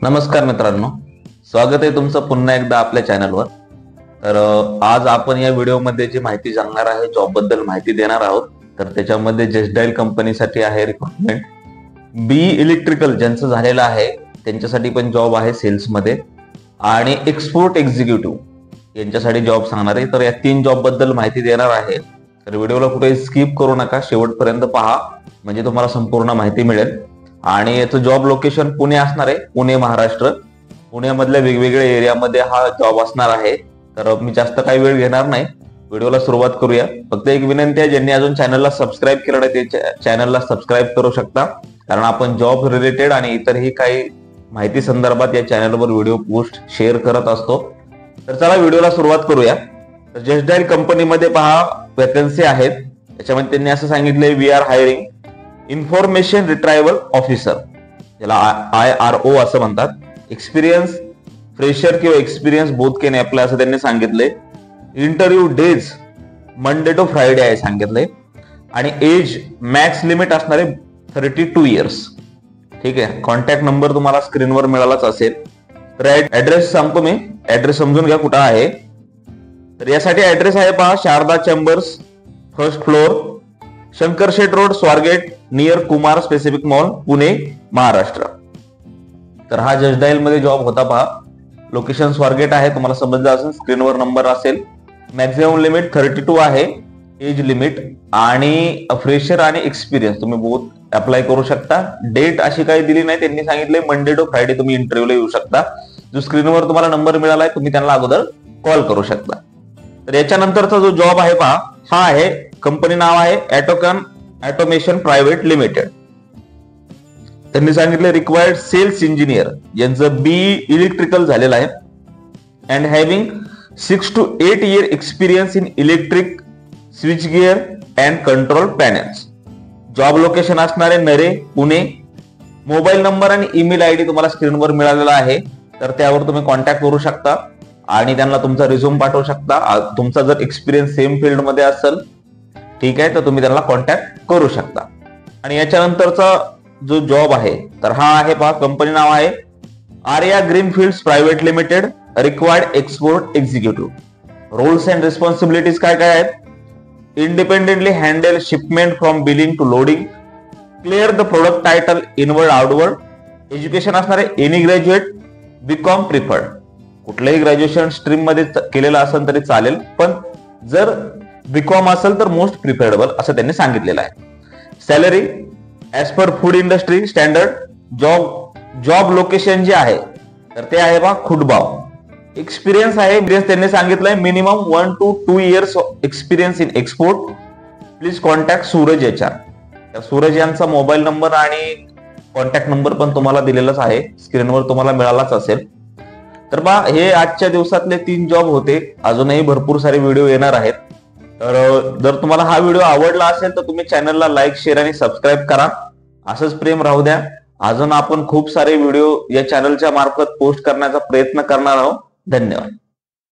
नमस्कार मित्रांनो, स्वागत आहे तुमचं पुन्हा एकदा आपल्या चॅनलवर। तर आज आपण या व्हिडिओमध्ये जी माहिती जाणणार आहे, जॉब बद्दल माहिती देणार आहोत। तर त्याच्यामध्ये जस्ट डायल कंपनीसाठी आहे रिक्रुटमेंट। बी इलेक्ट्रिकल ज्यांचं झालेलं आहे त्यांच्यासाठी पण जॉब आहे सेल्स मध्ये, आणि एक्सपोर्ट एक्झिक्युटिव्ह यांच्यासाठी जॉब सांगणार आहे। तर या 3 जॉब बद्दल माहिती देणार आहे। तर व्हिडिओला कुठेही स्किप करू नका, शेवटपर्यंत पहा म्हणजे तुम्हाला संपूर्ण माहिती मिळेल। आणि याचं जॉब लोकेशन पुणे असणार आहे, पुणे महाराष्ट्र। पुण्यामधल्या वेगवेगळ्या एरियामध्ये हा जॉब असणार आहे। तर मी जास्त काही वेळ घेणार नाही, व्हिडिओला सुरुवात करूया। फक्त एक विनंती आहे, ज्यांनी अजून चॅनलला सबस्क्राईब केलं नाही ते चॅनलला सबस्क्राईब करू शकता, कारण आपण जॉब रिलेटेड आणि इतरही काही माहिती संदर्भात या चॅनलवर व्हिडिओ पोस्ट शेअर करत असतो। तर चला व्हिडिओला सुरुवात करूया। तर जस्ट डायल कंपनीमध्ये पहा वॅकन्सी आहेत। त्याच्यामध्ये त्यांनी असं सांगितलंय, we are hiring information retrieval officer, ज्याला IRO असं म्हणतात। एक्सपिरियन्स फ्रेशर किंवा एक्सपिरियन्स बोथ कॅन अप्लाय असं त्यांनी सांगितलंय। Interview days Monday to Friday आहे सांगितलंय, आणि एज मॅक्स लिमिट असणार आहे 32 इयर्स। ठीक आहे, कॉन्टॅक्ट नंबर तुम्हाला स्क्रीनवर मिळालाच असेल। तर ऍड्रेस सांगतो मी, ऍड्रेस समजून घ्या कुठं आहे। तर यासाठी ऍड्रेस आहे पहा, Sharada chambers, first floor, Shankar Shet road, Swargate, near Kumar specific mall, Pune Maharashtra. तर हा जस्ट डायल मध्ये जॉब होता पहा। लोकेशन स्वारगेट आहे, तुम्हाला समजलं असेल, स्क्रीनवर नंबर असेल। मॅक्झिमम लिमिट 32 आहे एज लिमिट, आणि फ्रेशर आणि एक्सपिरियन्स तुम्ही बोथ अप्लाय करू शकता। डेट अशी काही दिली नाही, त्यांनी सांगितले मंडे टू फ्रायडे तुम्ही इंटरव्ह्यूला येऊ शकता। जो स्क्रीनवर तुम्हाला नंबर मिळालाय तुम्ही त्यांना अगोदर कॉल करू शकता। तर याच्यानंतरचा जो जॉब आहे पहा, हा आहे, कंपनी नाव आहे ॲटोकन ऑटोमेशन प्रायव्हेट लिमिटेड। त्यांनी सांगितलं रिक्वायर्ड सेल्स इंजिनियर, यांचं बी इलेक्ट्रिकल झालेलं आहे, and having 6 to 8 year experience in electric switch gear and control panels. Job location असणारे नरे, पुणे। मोबाईल नंबर आणि ईमेल आयडी तुम्हाला स्क्रीनवर मिळालेला आहे, तर त्यावर तुम्ही कॉन्टॅक्ट करू शकता आणि त्यांना तुमचा रिझ्यूम पाठवू शकता। तुमचा जर एक्सपिरियन्स सेम फील्ड मध्ये असेल, ठीक आहे, तर तुम्ही त्यांना कॉन्टॅक्ट करू शकता। आणि याच्यानंतरचा जो जॉब आहे, तर हा आहे पहा, कंपनी नाव आहे Arya greenfields private limited, required export executive. Roles and responsibilities काय काय आहेत? Independently handle shipment from billing to loading, clear the product title inward outward. Education असणार आहे एनी ग्रॅज्युएट, बीकॉम प्रिफर्ड, कुठल्याही ग्रॅज्युएशन स्ट्रीम मध्ये केलेलं असेल तरी चालेल, पण जर बीकॉम असेल तर मोस्ट प्रिफरेबल असं त्यांनी सांगितलेलं आहे। Salary as per food industry standard. Job location जे आहे तर ते आहे बा खुटबाव। एक्सपिरियन्स आहे, त्यांनी सांगितलंय minimum 1 to 2 years experience in export. Please contact Suraj HR। Suraj यांचा मोबाईल नंबर आणि कॉन्टॅक्ट नंबर पण तुम्हाला दिलेलाच आहे, स्क्रीनवर तुम्हाला मिळालाच असेल। तर बा हे आजच्या दिवसातले 3 जॉब होते, अजूनही भरपूर सारे व्हिडिओ येणार आहेत। तर जर तुम्हाला हा व्हिडिओ आवडला असेल तर तुम्ही चॅनलला लाईक, शेअर आणि सबस्क्राईब करा। असंच प्रेम राहू द्या। अजून आपण खूप सारे व्हिडिओ या चॅनलच्या मार्फत पोस्ट करण्याचा प्रयत्न करणार आहोत। धन्यवाद।